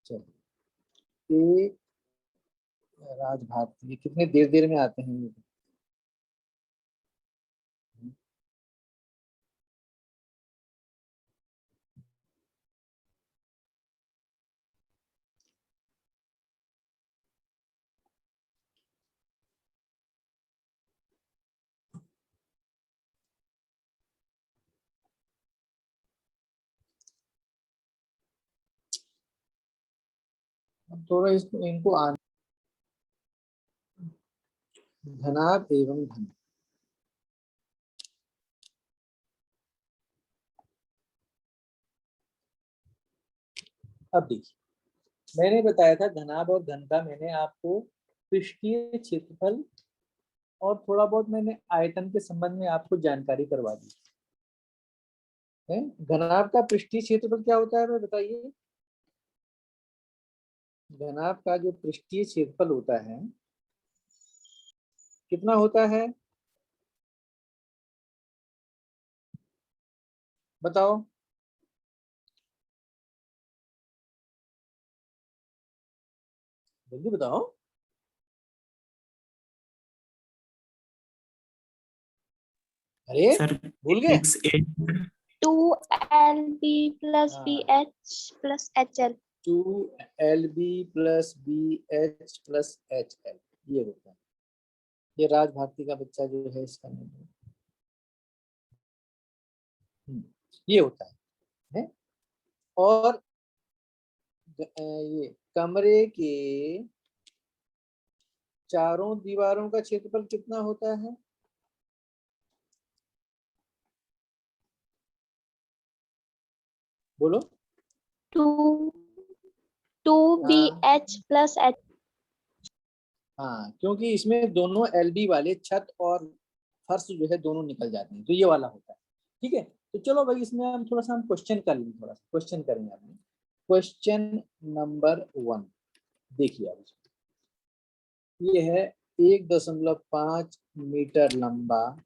चलो, ये राजभारती, ये कितने देर देर में आते हैं ये। अब थोड़ा इसको इनको धनाभ एवं धन। अब देखिए, मैंने बताया था धनाभ और धन का, मैंने आपको पृष्ठीय क्षेत्रफल और थोड़ा बहुत मैंने आयतन के संबंध में आपको जानकारी करवा दी है। घनाभ का पृष्ठीय क्षेत्रफल क्या होता है, मैं बताइए। घनाभ का जो पृष्ठीय क्षेत्रफल होता है कितना होता है, बताओ। जल्दी बताओ। अरे सर भूल गए। 2LB plus हाँ, BH plus HL। 2LB plus BH plus HL, ये होता है। ये राजभारती का बच्चा जो है इसका नाम है। ये होता है। और ये कमरे के चारों दीवारों का क्षेत्रफल कितना होता है, बोलो। 2BH plus H। हाँ, क्योंकि इसमें दोनों LB वाले छत और फर्श जो है दोनों निकल जाते हैं, तो ये वाला होता है। ठीक है, तो चलो भाई इसमें हम थोड़ा सा क्वेश्चन कर लें, थोड़ा सा क्वेश्चन करेंगे अपने। क्वेश्चन नंबर 1 देखिए अब, ये है 1.5 मीटर लंबा,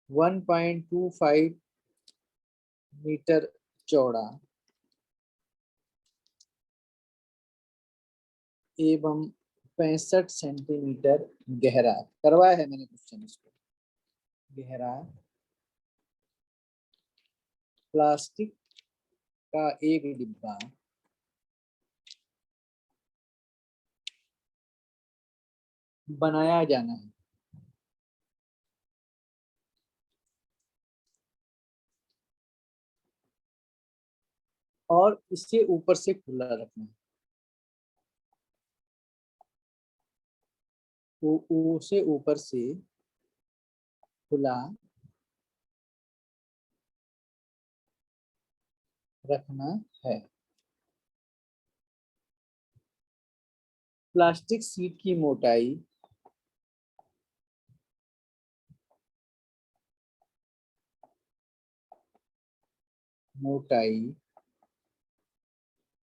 1.25 मीटर चौड़ा एवं 65 सेंटीमीटर गहरा, करवाया है मैंने क्वेश्चन इसको। गहरा प्लास्टिक का एक डिब्बा बनाया जाना है। और इसे ऊपर से खुला रखना है। उसे ऊपर से खुला रखना है। प्लास्टिक शीट की मोटाई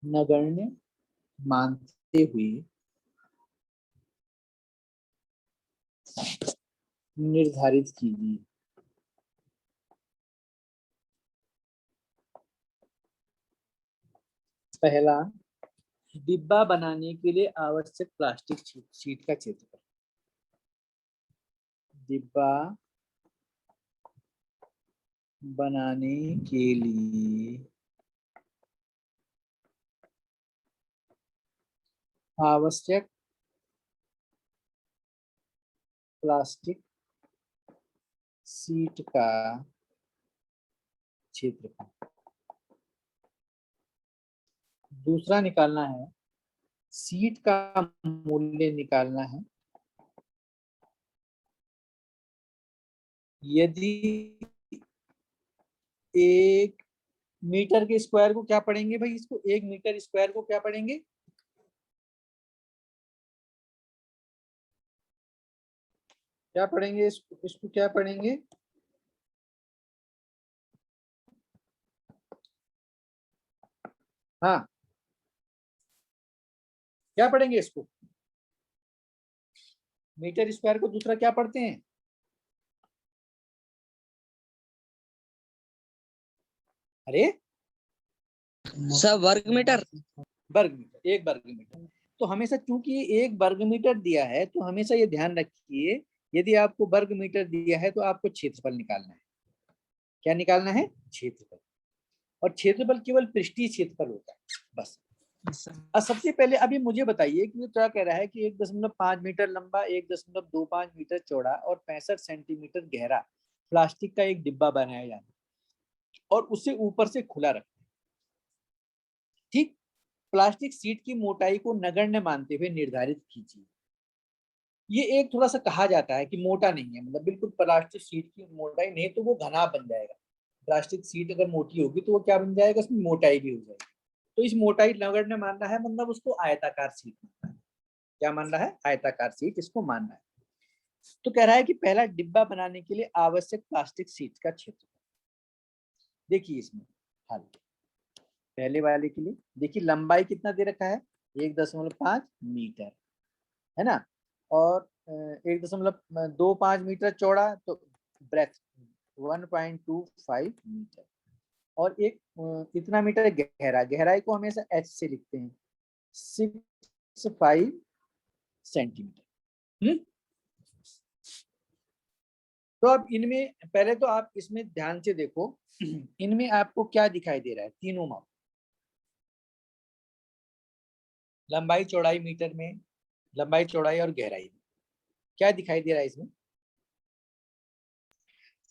नगण्य मानते हुए निर्धारित कीजिए। पहला, डिब्बा बनाने के लिए आवश्यक प्लास्टिक शीट का क्षेत्रफल। डिब्बा बनाने के लिए आवश्यक प्लास्टिक शीट का क्षेत्रफल। दूसरा निकालना है, शीट का मूल्य निकालना है। यदि 1 मीटर के स्क्वायर को क्या पढ़ेंगे भाई, इसको 1 मीटर स्क्वायर को क्या पढ़ेंगे, क्या पढ़ेंगे इसको क्या पढ़ेंगे, हाँ क्या पढ़ेंगे इसको, मीटर स्क्वायर को दूसरा क्या पढ़ते हैं, अरे सर वर्ग मीटर। वर्ग मीटर, 1 वर्ग मीटर। तो हमेशा चूंकि 1 वर्ग मीटर दिया है तो हमेशा ये ध्यान रखिए, यदि आपको वर्ग मीटर दिया है तो आपको क्षेत्रफल निकालना है। क्या निकालना है? क्षेत्रफल। और क्षेत्रफल केवल पृष्ठीय क्षेत्रफल होता है, बस। अब सबसे पहले अभी मुझे बताइए कि ये क्या कह रहा है कि 1.5 मीटर लंबा, 1.25 मीटर चौड़ा और 65 सेंटीमीटर गहरा प्लास्टिक का एक डिब्बा बनाया जाना और उसे ऊपर से खुला रखना। ठीक। प्लास्टिक सीट की मोटाई को नगण्य मानते हुए निर्धारित कीजिए। ये एक थोड़ा सा कहा जाता है कि मोटा नहीं है, मतलब बिल्कुल प्लास्टिक सीट की मोटाई नहीं, तो वो घना बन जाएगा। प्लास्टिक सीट अगर मोटी होगी तो वो क्या बन जाएगा, उसमें मोटाई भी हो जाएगी। तो इस मोटाई नगण्य मानना है, मतलब उसको आयताकार सीट मानना है। क्या मान रहा है? आयताकार सीट इसको मानना है। तो कह रहा है कि पहला डिब्बा बनाने के लिए आवश्यक प्लास्टिक सीट का क्षेत्रफल। देखिए इसमें हल पहले वाले के लिए देखिए, लंबाई कितना दे रखा है? 1.5 मीटर, है ना। और 1.25 मीटर चौड़ा, तो ब्रेथ 1.25 मीटर। और एक कितना मीटर गहरा? गहराई को हमेशा एच से लिखते हैं, 65 सेंटीमीटर। तो अब इनमें पहले तो आप इसमें ध्यान से देखो, इनमें आपको क्या दिखाई दे रहा है? तीनों माप, लंबाई चौड़ाई मीटर में, लंबाई चौड़ाई और गहराई में क्या दिखाई दे रहा है इसमें?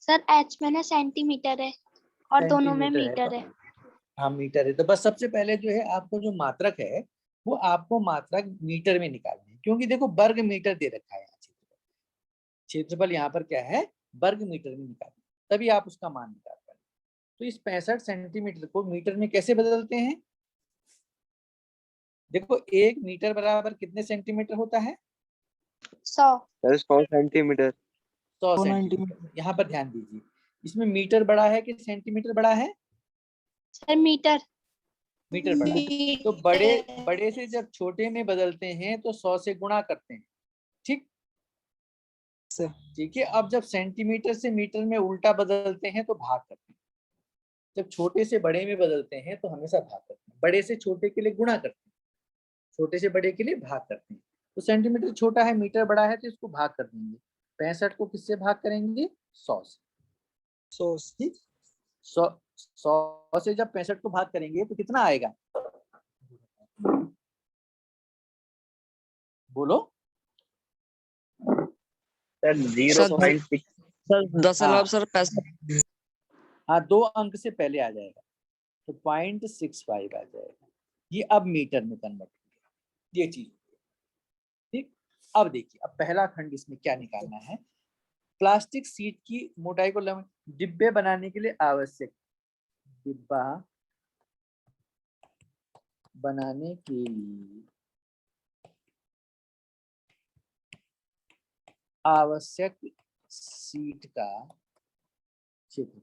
सर एच में ना सेंटीमीटर है और दोनों में सेंटीमीटर मीटर है। हाँ मीटर है। तो बस सबसे पहले जो है आपको जो मात्रक है वो आपको मात्रक मीटर में निकालनी है, क्योंकि देखो वर्ग मीटर दे रखा है यहाँ। क्षेत्रफल यहाँ पर क्या है? वर्ग मीटर में निकालना, तभी आप उसका मान निकाल पाएंगे। तो इस 65 सेंटीमीटर को मीटर में कैसे बदलते हैं? देखो 1 मीटर बराबर कितने सेंटीमीटर होता है? 100 सेंटीमीटर। 100 सेंटीमीटर। यहाँ पर ध्यान दीजिए, इसमें मीटर बड़ा है कि सेंटीमीटर बड़ा है? Sir metre. मीटर बड़ा है। तो बड़े से जब छोटे में बदलते हैं तो 100 से गुणा करते हैं। ठीक ठीक है। अब जब सेंटीमीटर से मीटर में उल्टा बदलते हैं तो भाग करते हैं। जब छोटे से बड़े में बदलते हैं तो हमेशा भाग करते हैं। बड़े से छोटे के लिए गुणा करते हैं, छोटे से बड़े के लिए भाग करते हैं। तो सेंटीमीटर छोटा है, मीटर बड़ा है, तो इसको भाग कर देंगे। 65 को किससे भाग करेंगे? 100 से। 100 से जब 65 को भाग करेंगे तो कितना आएगा? बोलो। सर 0.6। Sir 10 sir 65। हाँ 2 अंक से पहले आ जाएगा तो 0.65 आ जाएगा। ये अब मीटर में कन्वर्ट हो गया, ये चीज। ठीक। अब देखिए, अब पहला खंड इसमें क्या निकालना है? प्लास्टिक सीट की मोटाई को डिब्बे बनाने के लिए आवश्यक, डिब्बा बनाने के लिए आवश्यक सीट का क्षेत्र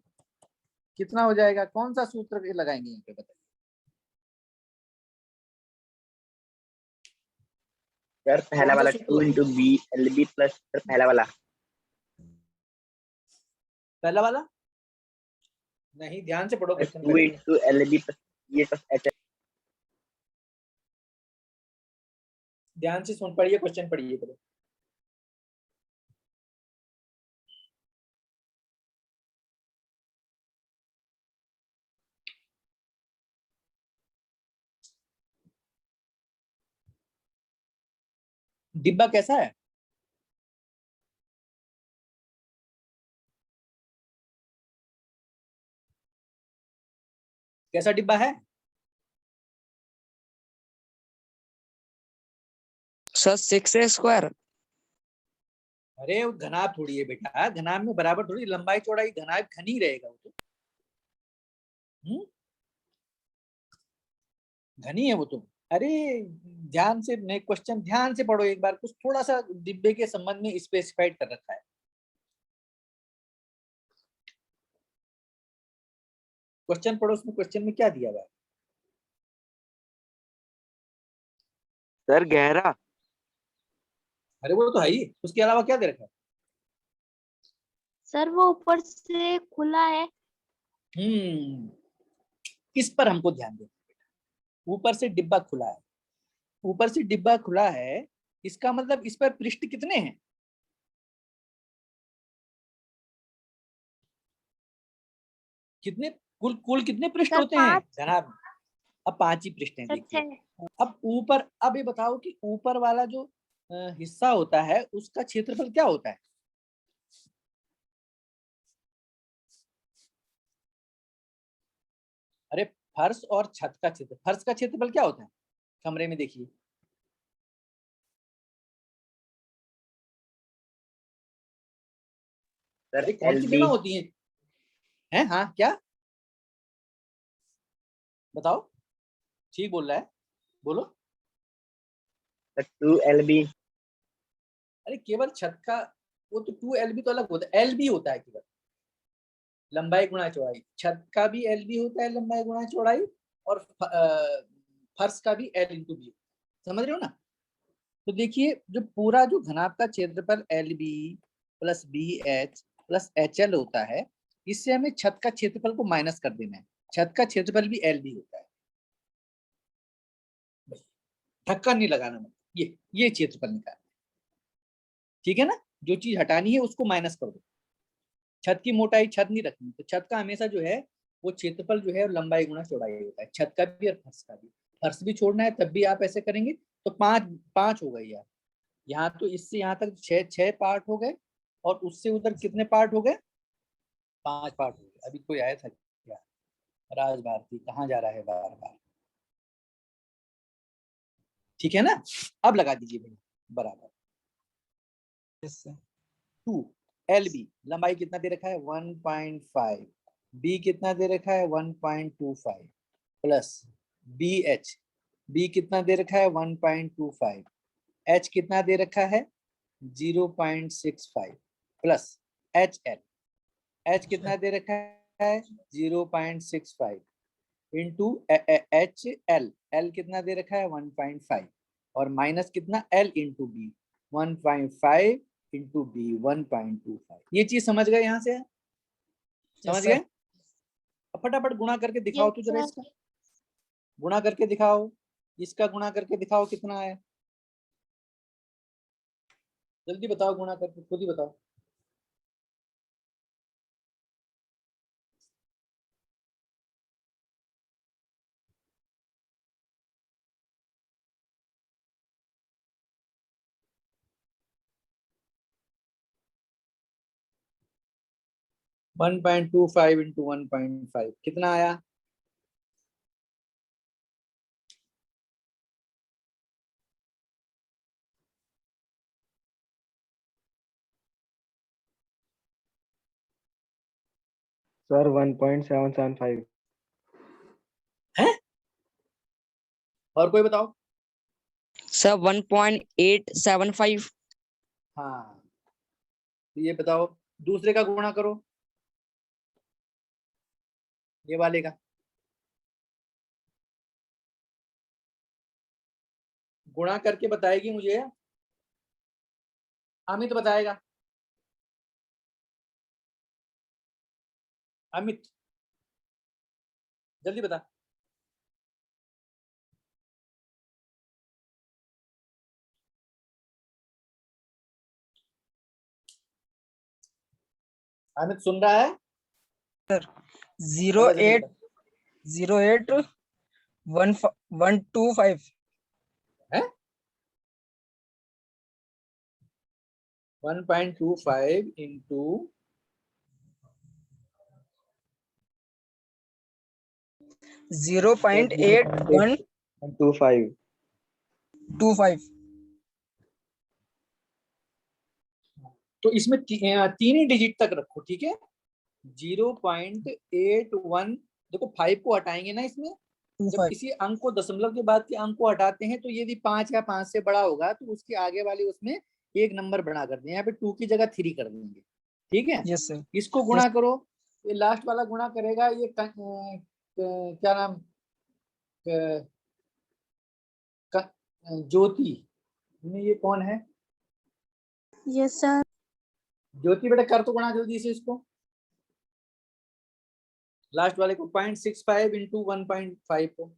कितना हो जाएगा? कौन सा सूत्र लगाएंगे यहाँ पे बताइए? सर पहला वाला 2 × B L B plus, sir पहला वाला नहीं, ध्यान से पढ़ो क्वेश्चन 2 × एल बी प्लस ये प्लस एच। ध्यान से सुन पढ़िए, क्वेश्चन पढ़िए पहले। डिब्बा कैसा है? कैसा डिब्बा है? Sir 6a²। अरे वो घनाभ थोड़ी है बेटा, घनाभ में बराबर थोड़ी, लंबाई चौड़ाई घनाभ घनी रहेगा वो तो। घनी है वो तो। अरे ध्यान से नहीं, क्वेश्चन ध्यान से पढ़ो एक बार, कुछ थोड़ा सा डिब्बे के संबंध में स्पेसिफाइड कर रखा है। क्वेश्चन पढ़ो, उसमें क्वेश्चन में क्या दिया हुआ है? सर गहरा। अरे वो तो है ही, उसके अलावा क्या दे रखा है? सर वो ऊपर से खुला है। इस पर हमको ध्यान देना। ऊपर से डिब्बा खुला है, ऊपर से डिब्बा खुला है, इसका मतलब इस पर पृष्ठ कितने हैं? कितने कुल कुल कितने पृष्ठ सर होते हैं 5। जनाब? अब 5 ही पृष्ठ हैं। सर देखिए 6। अब ऊपर, अब ये बताओ कि ऊपर वाला जो हिस्सा होता है उसका क्षेत्रफल क्या होता है? अरे फर्श और छत का क्षेत्र, फर्श का क्षेत्रफल क्या होता है कमरे में? देखिए सर अरे कौन सी LB। जगह होती है? हैं? हाँ क्या बताओ? ठीक बोल रहा है, बोलो। Sir 2LB। अरे केवल छत का, वो तो 2LB तो अलग होता है, LB होता है केवल लंबाई गुणा चौड़ाई। छत का भी LB होता है, लंबाई गुणा चौड़ाई, और फर्श का भी L/B। समझ रहे हो ना? तो देखिए जो पूरा जो घनाभ का क्षेत्रफल LB plus BH plus HL होता है, इससे हमें छत का क्षेत्रफल को माइनस कर देना है। छत का क्षेत्रफल भी LB होता है, धक्का नहीं लगाना, मतलब ये क्षेत्रफल निकालना है। ठीक है ना? जो चीज हटानी है उसको माइनस कर दो। छत की मोटाई छत नहीं रखनी, तो छत का हमेशा जो है वो क्षेत्रफल जो है लंबाई गुणा चौड़ाई होता है, छत का भी और फर्श का भी। फर्श भी छोड़ना है तब भी आप ऐसे करेंगे तो 5 5 हो गई यार। यहाँ तो इससे यहाँ तक 6 6 पार्ट हो गए, और उससे उधर कितने पार्ट हो गए? 5 पार्ट हो गए। अभी कोई आया था क्या? राज भारती कहाँ जा रहा है बार बार? ठीक है ना? अब लगा दीजिए भैया बराबर। 2LB लंबाई कितना दे रखा है? 1.5। बी कितना दे रखा है? 1.25 प्लस BH, बी कितना दे रखा है? 1.25। H कितना दे रखा है? 0.65 प्लस HL, H कितना दे रखा है? 0.65 इंटू HL, L कितना दे रखा है? 1.5, और माइनस कितना? L into B, 1.5 into B 1.25। ये चीज समझ गए? यहाँ से समझ गए? अब फटाफट गुणा करके दिखाओ यस तो जरा, सर। इसका गुणा करके दिखाओ, इसका गुणा करके दिखाओ कितना है? जल्दी बताओ, गुणा करके खुद ही बताओ। One point two five into 1.5 कितना आया? सर 1.775। है? और कोई बताओ? सर 1.875। हाँ तो ये बताओ, दूसरे का गुणा करो, ये वाले का गुणा करके बताएगी मुझे, अमित बताएगा। अमित जल्दी बता। अमित सुन रहा है? जीरो बता जल्दी एट बता। 08125। है 1.25 इंटू 0.8125। 25। तो इसमें तीन ही डिजिट तक रखो, ठीक है? 0.81, देखो 5 को हटाएंगे ना इसमें, जब किसी अंक को दशमलव के बाद के अंक को हटाते हैं तो यदि 5 या 5 से बड़ा होगा तो उसके आगे वाले उसमें एक नंबर बड़ा कर देंगे, यहाँ पे 2 की जगह 3 कर देंगे। ठीक है? Yes sir. इसको गुणा करो, ये लास्ट वाला गुणा करेगा, ये क्या नाम, ज्योति, ये कौन है? Yes sir. ज्योति बेटा कर तो गुणा जल्दी से इसको, लास्ट वाले को 0.65 इंटू 1.5 को।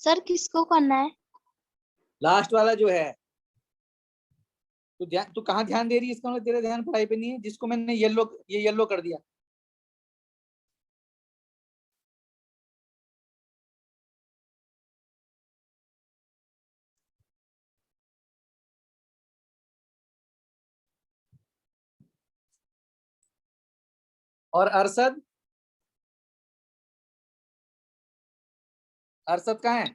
सर किसको करना है? लास्ट वाला जो है, तू कहाँ ध्यान दे रही है? इसका मतलब तेरा ध्यान पढ़ाई पे नहीं है, जिसको मैंने ये येलो कर दिया। और अरशद, अरशद कहाँ है?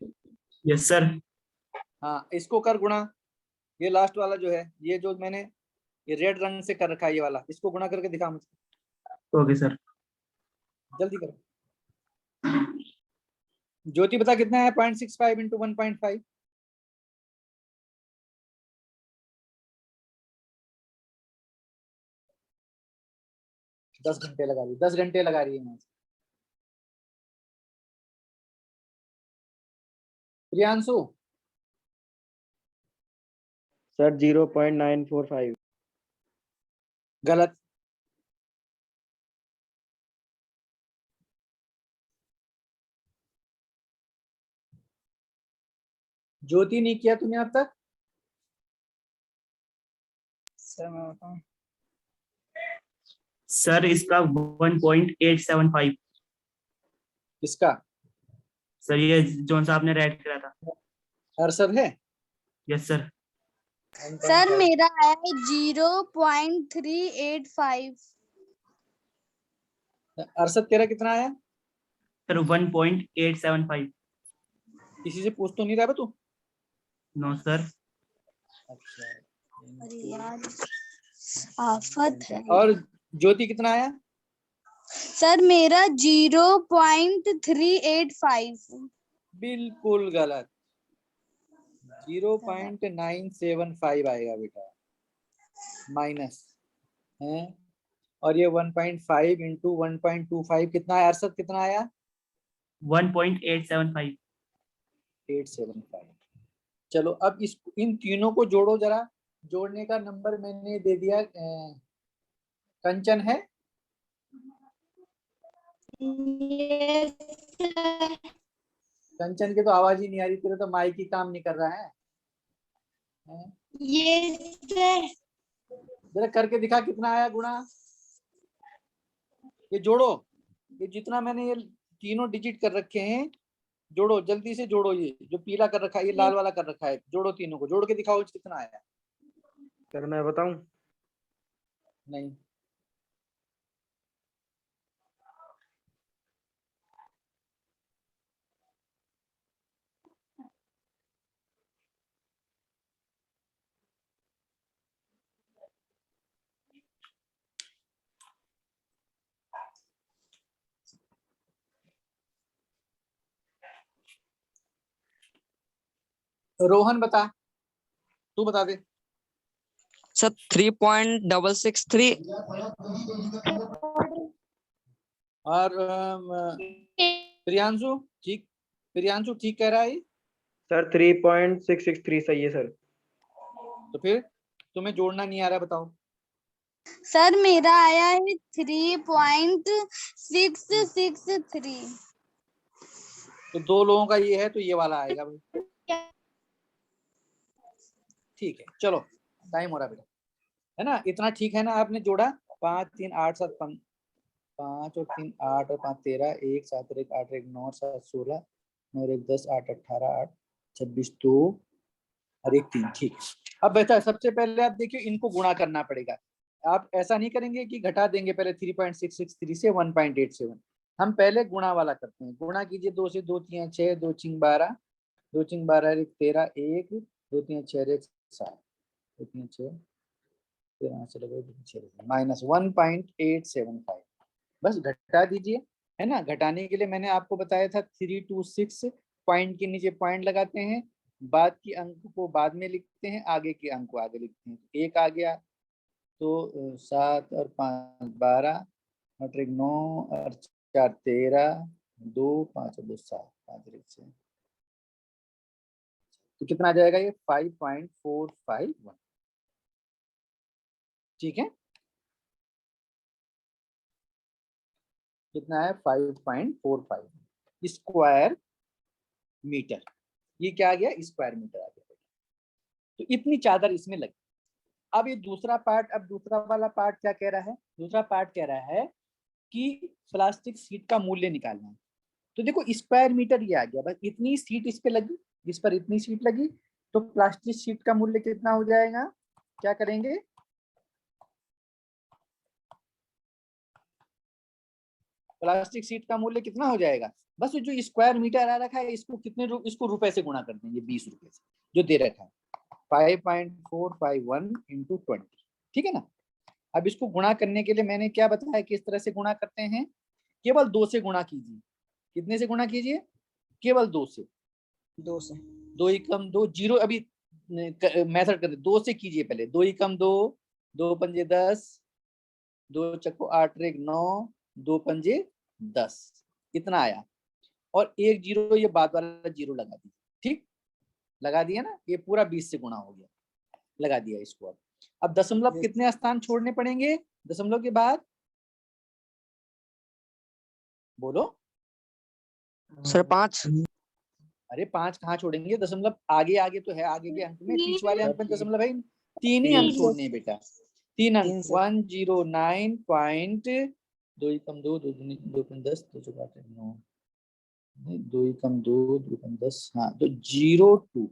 Yes sir. हाँ, इसको कर गुणा। ये लास्ट वाला जो है, ये जो मैंने ये रेड रंग से कर रखा है, ये वाला, इसको गुणा करके दिखा मुझे। Okay sir. जल्दी करो। ज्योति बता कितना है 0.65 इंटू 1.5? दस घंटे लगा रही, 10 घंटे लगा रही है मैं। प्रियांशु, सर 0.945। गलत। ज्योति, नहीं किया तूने अब तक? सर मैं बताऊं? सर इसका 1.875। किसका? सर ये जौन सा आपने रेड करा था। अरशद है? Yes sir. सर मेरा है 0.385। अरशद तेरा कितना आया? सर 1.875। किसी से पूछ तो नहीं रहा तू? No sir. अच्छा। अरे यार आफत है। और ज्योति कितना आया? सर मेरा 0.385। बिल्कुल गलत। 0.975 आएगा बेटा, माइनस है। और ये 1.5 इंटू 1.25 कितना है? अरशद कितना आया? 1.875। 875। चलो अब इन तीनों को जोड़ो जरा। जोड़ने का नंबर मैंने दे दिया। कंचन है? Yes, sir. कंचन की तो आवाज ही नहीं आ रही, तेरा तो माइक ही काम नहीं कर रहा है। Yes, sir. जरा करके दिखा कितना आया गुणा। ये जोड़ो, ये जितना मैंने ये तीनों डिजिट कर रखे हैं, जोड़ो जल्दी से जोड़ो। ये जो पीला कर रखा है, ये लाल वाला कर रखा है, जोड़ो तीनों को, जोड़ के दिखाओ कितना आया। सर मैं बताऊं? नहीं, रोहन बता, तू बता दे। सर 3.663। और प्रियांशु ठीक, प्रियांशु ठीक कह रहा है। सर 3.663 सही है सर। तो फिर तुम्हें जोड़ना नहीं आ रहा, बताओ। सर मेरा आया है 3.663। तो दो लोगों का ये है, तो ये वाला आएगा भाई। ठीक है, चलो टाइम हो रहा बेटा, है ना? इतना ठीक है ना? आपने जोड़ा 5 3 8 7 5 और 3 8 और 5 13, 1 7 और 1 8 और 1 9 7 16, 9 और 1 10 8 18 8 26 2 और 1 3। ठीक है। अब बेटा सबसे पहले आप देखिए, इनको गुणा करना पड़ेगा। आप ऐसा नहीं करेंगे कि घटा देंगे पहले 3.663 से 1.87। हम पहले गुणा वाला करते हैं। गुणा कीजिए, 2 से 2 3 6, 2 6 12, 2 6 12 1 13, 1 2 3 6 1 7, 2 3 6 माइनस 1.875। बस घटा दीजिए, है ना? घटाने के लिए मैंने आपको बताया था 326 पॉइंट के नीचे पॉइंट लगाते हैं, बाद की अंक को बाद में लिखते हैं, आगे के अंक को आगे लिखते हैं। एक आ गया तो 7 और 5 12 और 1 9 और 4 13, 2 5 और 2 7, 5 और 1 6। तो कितना आ जाएगा? ये 5.451। ठीक है, कितना है? 5.45 स्क्वायर मीटर। ये क्या आ गया, स्क्वायर मीटर आ गया। तो इतनी चादर इसमें लगी। अब ये दूसरा पार्ट, अब दूसरा वाला पार्ट क्या कह रहा है, दूसरा पार्ट कह रहा है कि प्लास्टिक सीट का मूल्य निकालना है। तो देखो स्क्वायर मीटर ये आ गया, बस इतनी सीट इस पे लगी, इस पर इतनी सीट लगी, तो प्लास्टिक सीट का मूल्य कितना हो जाएगा, क्या करेंगे, प्लास्टिक सीट का मूल्य कितना हो जाएगा, बस जो स्क्वायर मीटर आ रखा है इसको कितने इसको रुपए से गुणा कर देंगे, 20 रुपए से जो दे रखा है, 5.451 into 20, ठीक है ना। अब इसको गुणा करने के लिए मैंने क्या बताया, किस तरह से गुणा करते हैं, केवल 2 से गुणा कीजिए। कितने से गुणा कीजिए, केवल 2 से, 2 से 2 एकम 2 जीरो, अभी मेथड कर 2 से कीजिए पहले, 2 एकम 2, 2 पंजे 10, 2 चक्को 8 रेग 9, 2 पंजे 10, इतना आया। और एक जीरो ये बाद वाला जीरो लगा दिया, ठीक लगा दिया ना, ये पूरा 20 से गुणा हो गया, लगा दिया इसको। अब दशमलव कितने स्थान छोड़ने पड़ेंगे दशमलव के बाद, बोलो सर 5। अरे 5 कहाँ छोड़ेंगे, दशमलव आगे आगे तो है, आगे के अंक में, बीच वाले अंक में दशमलव है, 3 ही अंक छोड़ने हैं बेटा, 3 अंक, 109 पॉइंट 2 एकम 2, 2 दूनी 2 पंजे 10, 2 चौके 8 9, 2 एकम 2, 2 पंजे 10, हाँ तो 02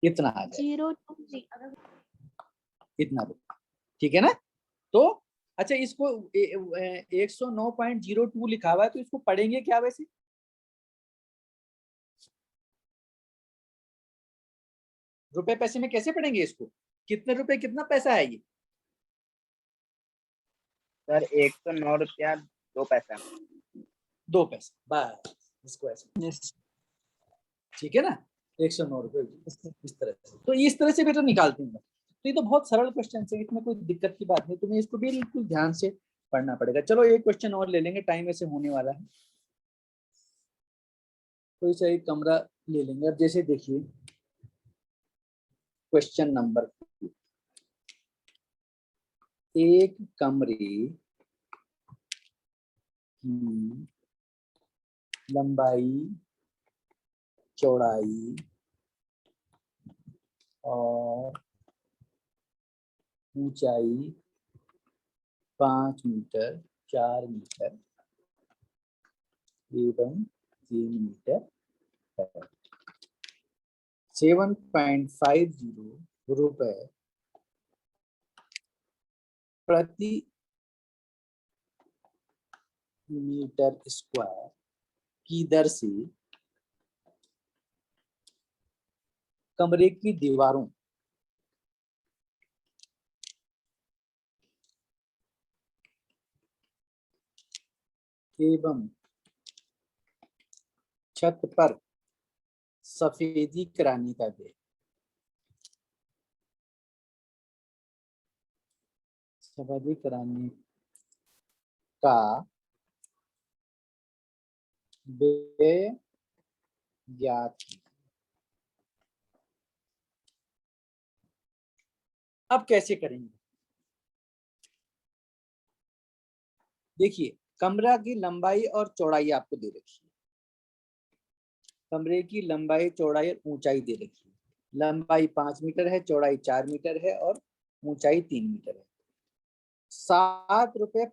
इतना आ जाए, 020 इतना, ठीक है ना। तो अच्छा इसको 109.02 लिखा हुआ है, तो इसको पढ़ेंगे क्या वैसे, रुपए पैसे में कैसे पढ़ेंगे इसको, कितने रुपए कितना पैसा है ये, सर 109 रुपया 2 पैसा। 2 पैसे, बस इसको ऐसे, ठीक है ना, 109 रुपए इस तरह से। तो इस तरह से बेटा निकालते हैं। तो ये तो बहुत सरल क्वेश्चन है, इसमें कोई दिक्कत की बात नहीं, तुम्हें इसको बिल्कुल ध्यान से पढ़ना पड़ेगा। चलो एक क्वेश्चन और ले लेंगे, टाइम ऐसे होने वाला है, कोई सा एक कमरा ले लेंगे। अब जैसे देखिए क्वेश्चन नंबर 2, एक कमरे की लंबाई चौड़ाई और ऊंचाई 5 मीटर, 4 मीटर एवं 3 मीटर है। 7.50 रुपए प्रति मीटर स्क्वायर की दर से कमरे की दीवारों एवं छत पर सफेदी कराने का व्यय, सफेदी कराने का व्यय ज्ञात। अब कैसे करेंगे, देखिए कमरा की लंबाई और चौड़ाई आपको दे रखी है, कमरे की लंबाई चौड़ाई और ऊंचाई दे रखी है। लंबाई 5 मीटर है, चौड़ाई 4 मीटर है और ऊंचाई 3 मीटर है। 7.50 रुपए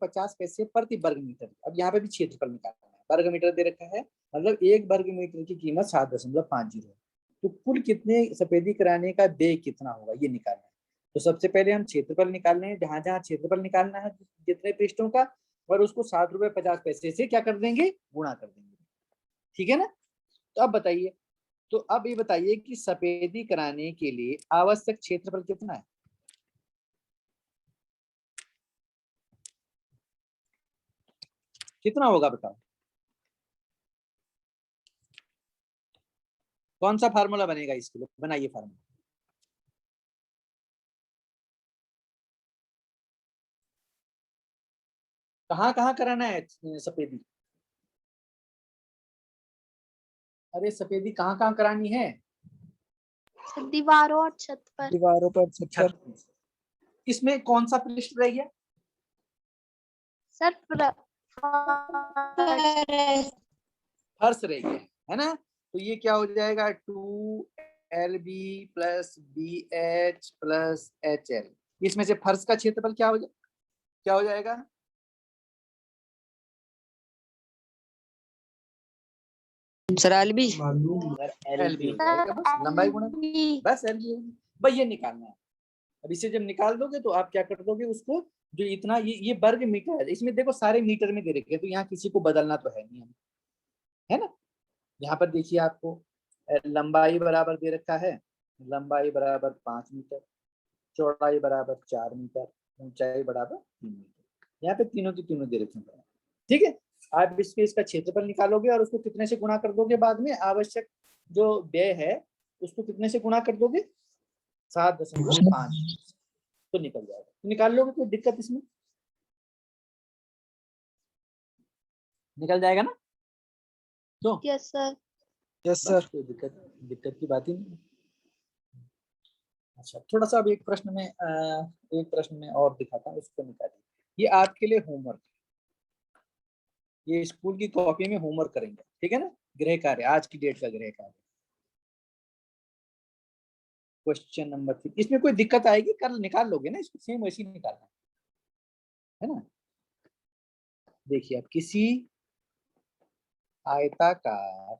प्रति वर्ग मीटर। अब यहाँ पे भी क्षेत्रफल निकालना है, वर्ग मीटर दे रखा है, मतलब 1 वर्ग मीटर की कीमत 7.50 है। तो कुल कितने सफेदी कराने का व्यय कितना होगा ये निकालना है। तो सबसे पहले हम क्षेत्रफल निकालने हैं, जहां जहां क्षेत्रफल निकालना है जितने पृष्ठों का, और उसको 7.50 से क्या कर देंगे, गुणा कर देंगे, ठीक है ना। तो अब बताइए, तो अब ये बताइए कि सफेदी कराने के लिए आवश्यक क्षेत्रफल कितना है, कितना होगा बताओ, कौन सा फार्मूला बनेगा इसके लिए, बनाइए फार्मूला। कहाँ कहाँ कराना है सफेदी, अरे सफेदी कहाँ कहाँ करानी है, दीवारों और छत पर। दीवारों पर, छत पर। छत। इसमें कौन सा पृष्ठ रह गया, सर फर्श रह गया है ना। तो ये क्या हो जाएगा 2LB plus BH plus HL। इसमें से फर्श का क्षेत्रफल क्या हो जाएगा? Sir LB sir LB LB हो जाएगा, बस लंबाई गुणा बस LB होगी। भाई ये निकालना है। अब इसे जब निकाल दोगे तो आप क्या कर दोगे, उसको जो इतना ये वर्ग मीटर है, इसमें देखो सारे मीटर में दे रखे हैं, तो यहाँ किसी को बदलना तो है नहीं, है ना। यहाँ पर देखिए आपको लंबाई बराबर दे रखा है, लंबाई बराबर 5 मीटर, चौड़ाई बराबर 4 मीटर, ऊंचाई बराबर 3 मीटर। यहाँ पे तीनों की तीनों दे रखे हैं। ठीक है, आप इसके इसका क्षेत्रफल निकालोगे और उसको कितने से गुणा कर दोगे, बाद में आवश्यक जो व्यय है उसको कितने से गुणा कर दोगे, 7.5 तो निकल जाएगा। तो निकाल लोगे, कोई दिक्कत इसमें? निकल जाएगा ना? तो यस सर। Yes sir. कोई दिक्कत की बात ही नहीं। अच्छा, थोड़ा सा अब एक प्रश्न में और दिखाता हूँ, उसको निकालिए। ये आपके लिए होमवर्क, ये स्कूल की कॉपी में होमवर्क करेंगे, ठीक है ना। गृह कार्य, आज की डेट का गृह कार्य, क्वेश्चन नंबर 3। इसमें कोई दिक्कत आएगी, कल निकाल लोगे ना, इसको सेम वैसे ही निकालना है ना। देखिए, अब किसी आयताकार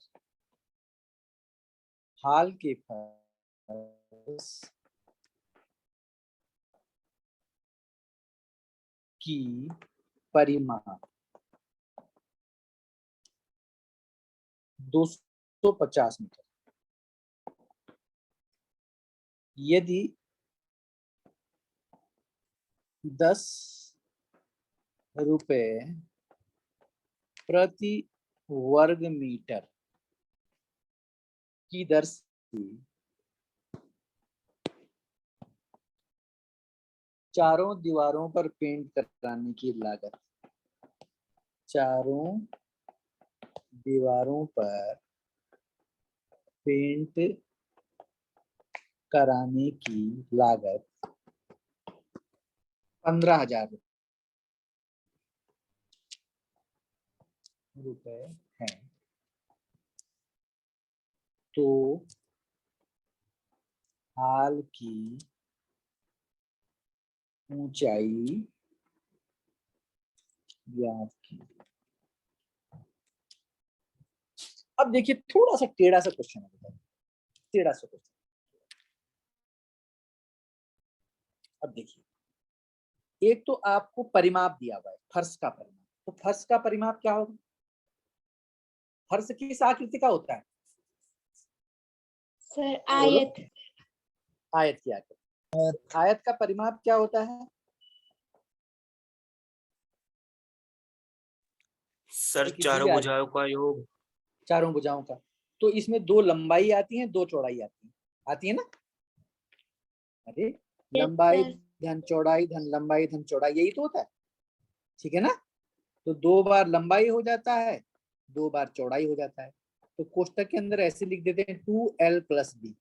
हाल के फर्श की परिमाप 250 मीटर, यदि 10 रुपए प्रति वर्ग मीटर की दर से चारों दीवारों पर पेंट कराने की लागत, चारों दीवारों पर पेंट कराने की लागत 15,000 रुपए है, तो हाल की ऊंचाई ज्ञात की। अब देखिए, थोड़ा सा टेढ़ा सा क्वेश्चन है, टेढ़ा सा क्वेश्चन। अब देखिए, एक तो आपको परिमाप दिया हुआ है, फर्श का परिमाप। तो फर्श का परिमाप क्या होगा? फर्श किस आकृति का होता है? सर आयत। आयत की आकृति। आयत का परिमाप क्या होता है? सर किसी चारों भी भुजाओं का योग। चारों भुजाओं का। तो इसमें 2 लंबाई आती है, 2 चौड़ाई आती है ना। अरे लंबाई धन चौड़ाई धन लंबाई धन चौड़ाई, यही तो होता है, ठीक है ना। तो 2 बार लंबाई हो जाता है, 2 बार चौड़ाई हो जाता है। तो कोष्टक के अंदर ऐसे लिख देते हैं 2L + B।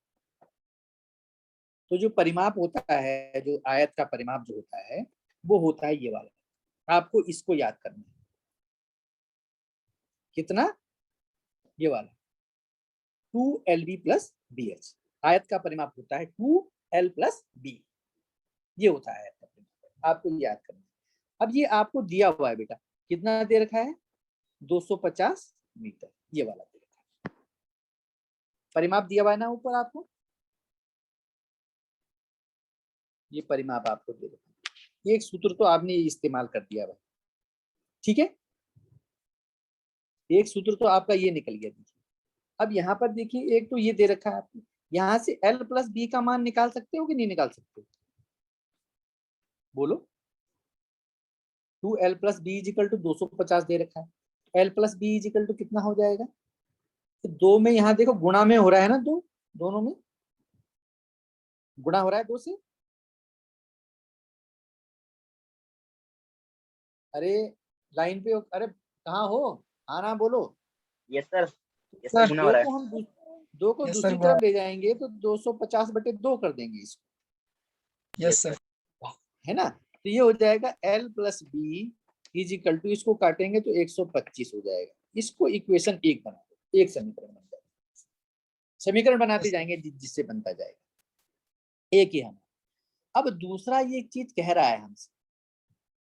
तो जो परिमाप होता है, जो आयत का परिमाप जो होता है, वो होता है ये वाला। आपको इसको याद करना है, कितना? ये वाला 2LB + BH। आयत का परिमाप होता है 2L + B, ये होता है आयत का परिमाप, आपको याद करना है। अब ये आपको दिया हुआ है बेटा, कितना दे रखा है? 250 मीटर, ये वाला दे रखा है, परिमाप दिया हुआ है ना ऊपर आपको, ये परिमाप आपको दे रखा है। एक सूत्र तो आपने इस्तेमाल कर दिया भाई, ठीक है, एक सूत्र तो आपका ये निकल गया। देखिए, अब यहाँ पर देखिए, एक तो ये दे रखा है आपको, यहाँ से L + B का मान निकाल सकते हो कि नहीं निकाल सकते? बोलो। 2L + B = 250 दे रखा है। L + B = कितना हो जाएगा? तो 2 में, यहाँ देखो गुणा में हो रहा है ना, दोनों में गुणा हो रहा है 2 से। अरे लाइन पे, अरे कहाँ हो, आना बोलो। Yes sir, yes sir, sir गुना हो रहा है। हम 2 को यस दूसरी सर, तरफ ले जाएंगे तो 250/2 कर देंगे इसको, यस सर। है ना। तो ये हो जाएगा L + B = इसको काटेंगे तो 125 हो जाएगा। इसको इक्वेशन 1 बना दो, एक समीकरण बन जाएगा। समीकरण बनाते जाएंगे जिससे बनता जाएगा एक ही हम। अब दूसरा ये चीज कह रहा है हमसे,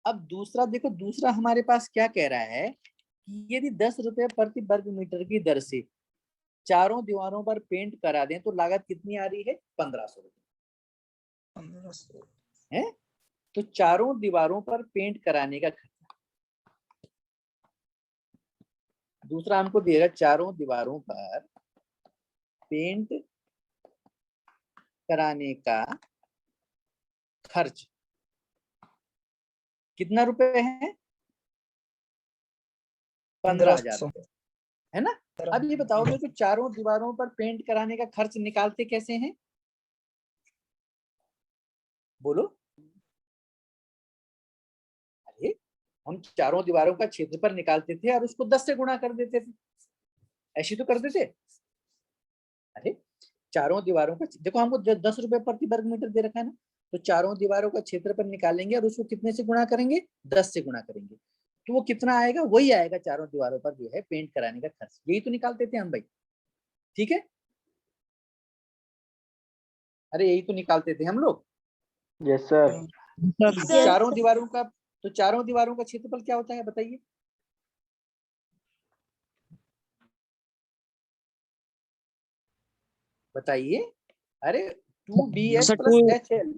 अब दूसरा देखो, दूसरा हमारे पास क्या कह रहा है कि यदि 10 रुपए प्रति वर्ग मीटर की दर से चारों दीवारों पर पेंट करा दें तो लागत कितनी आ रही है? 1500 रुपए 1500 है। तो चारों दीवारों पर पेंट कराने का खर्चा, दूसरा हमको दे रहा है चारों दीवारों पर पेंट कराने का खर्च कितना रुपए है? 15,000 रुपए है ना। अब ये बताओ मेरे को, चारों दीवारों पर पेंट कराने का खर्च निकालते कैसे हैं? बोलो। अरे हम चारों दीवारों का क्षेत्रफल निकालते थे और उसको 10 से गुणा कर देते थे, ऐसी तो करते थे। अरे चारों दीवारों का देखो, हमको 10 रुपए प्रति वर्ग मीटर दे रखा है ना, तो चारों दीवारों का क्षेत्रफल निकालेंगे और उसको कितने से गुणा करेंगे? 10 से गुणा करेंगे, तो वो कितना आएगा? वही आएगा चारों दीवारों पर जो है पेंट कराने का खर्च। यही तो निकालते थे हम भाई, ठीक है। अरे यही तो निकालते थे हम लोग। Yes sir. सर चारों दीवारों का, तो चारों दीवारों का क्षेत्रफल क्या होता है बताइए? बताइए। अरे 2BH सर प्लस HL,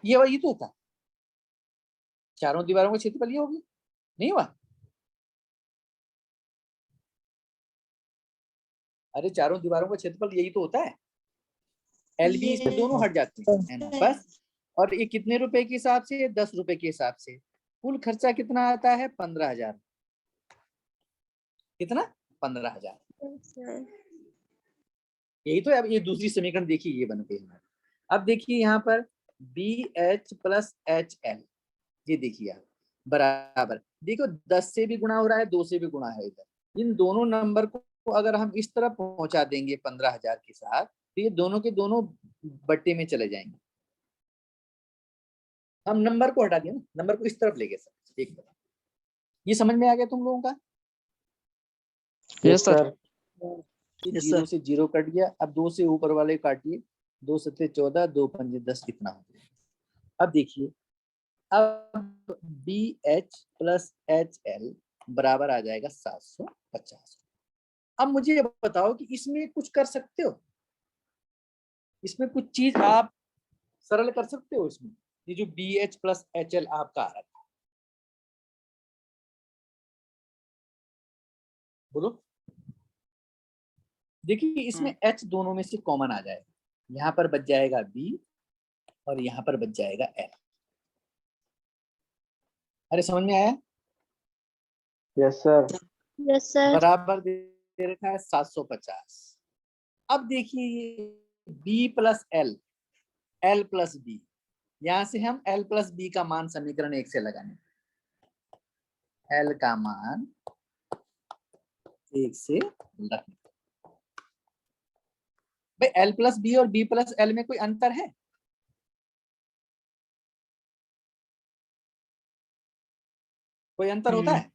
ये वही तो होता है। चारों दीवारों का क्षेत्रफल ये होगी, नहीं हुआ? अरे चारों दीवारों का क्षेत्रफल यही तो होता है। LB इसमें दोनों हट जाते हैं, है ना, बस। और ये कितने रुपए के हिसाब से? 10 रुपए के हिसाब से। कुल खर्चा कितना आता है? 15,000। कितना? 15,000। यही तो है। अब ये दूसरी समीकरण देखिए, ये बन गई हमारी। अब देखिए यहाँ पर BH प्लस HL, ये देखिए आप, बराबर, देखो 10 से भी गुणा हो रहा है, 2 से भी गुणा है इधर। इन दोनों नंबर को अगर हम इस तरफ पहुंचा देंगे 15,000 के साथ, तो ये दोनों के दोनों बट्टे में चले जाएंगे। हम नंबर को हटा दिया ना, नंबर को इस तरफ ले गए सर। एक बार ये समझ में आ गया तुम लोगों का? Yes sir. ये 0 से 0 कट गया। अब 2 से ऊपर वाले काटिए, 2 सत्ते 14, 2 पंजे 10, कितना हो गया? अब देखिए, अब BH प्लस HL बराबर आ जाएगा 750। अब मुझे बताओ कि इसमें कुछ कर सकते हो? इसमें कुछ चीज आप सरल कर सकते हो इसमें? ये जो BH प्लस HL आपका आ रहा है, बोलो। देखिए इसमें H दोनों में से कॉमन आ जाएगा, यहाँ पर बच जाएगा B और यहाँ पर बच जाएगा L। अरे समझ में आया? Yes sir. Yes sir. बराबर दे रखा है 750। अब देखिए B plus L, L plus B, यहां से हम L प्लस B का मान समीकरण 1 से लगाने, L का मान 1 से रखने। भाई L प्लस B और B प्लस L में कोई अंतर है? कोई अंतर होता है?